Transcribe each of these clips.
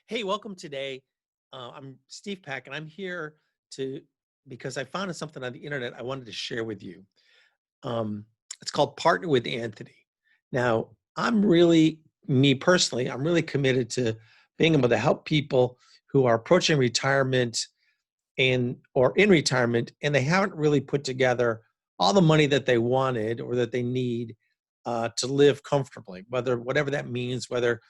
Hey, welcome today. I'm Steve Pack, and I'm here to because I found something on the internet I wanted to share with you. Um, it's called Partner with Anthony. Now, me personally, I'm really committed to being able to help people who are approaching retirement and or in retirement, and they haven't really put together all the money that they wanted or that they need to live comfortably. Whatever that means, whether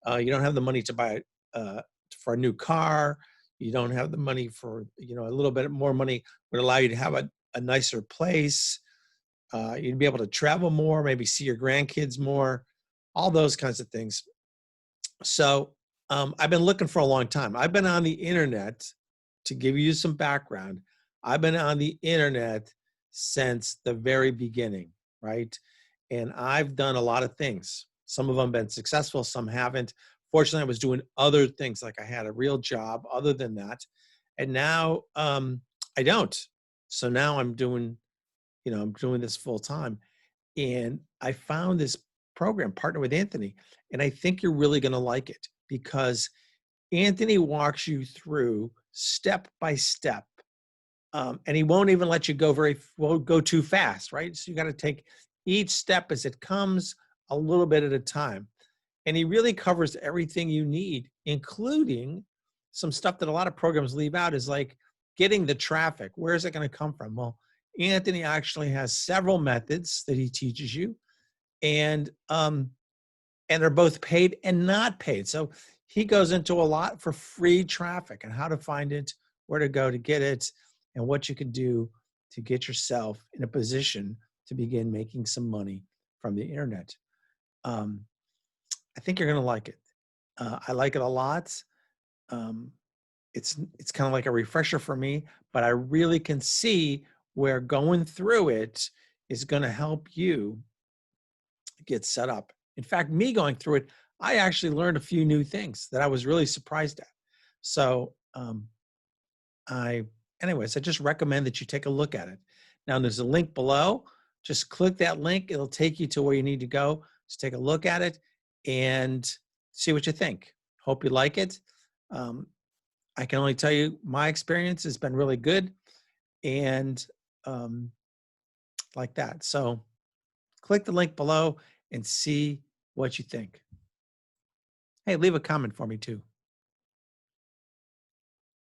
you don't have the money to buy uh, for a new car. You don't have the money for, a little bit more money would allow you to have a nicer place. You'd be able to travel more, maybe see your grandkids more, all those kinds of things. So I've been looking for a long time. I've been on the internet to give you some background. I've been on the internet since the very beginning, right? And I've done a lot of things. Some of them been successful, some haven't. Fortunately, I was doing other things, like I had a real job other than that. And now I don't. So now I'm doing this full time. And I found this program, Partner with Anthony, and I think you're really going to like it because Anthony walks you through step by step, and he won't even let you go too fast, right? So you got to take each step as it comes, a little bit at a time, and he really covers everything you need, including some stuff that a lot of programs leave out, is like getting the traffic. Where is it going to come from? Well, Anthony actually has several methods that he teaches you, and they're both paid and not paid. So he goes into a lot for free traffic and how to find it, where to go to get it, and what you can do to get yourself in a position to begin making some money from the internet. Um, I think you're going to like it. I like it a lot. Um, it's kind of like a refresher for me, but I really can see where going through it is going to help you get set up. In fact, me going through it, I actually learned a few new things that I was really surprised at. So, I, anyways, I just recommend that you take a look at it. Now, there's a link below. Just click that link. It'll take you to where you need to go. Just take a look at it and see what you think. Hope you like it. Um, I can only tell you my experience has been really good and um, like that. So, click the link below and see what you think. Hey, leave a comment for me too.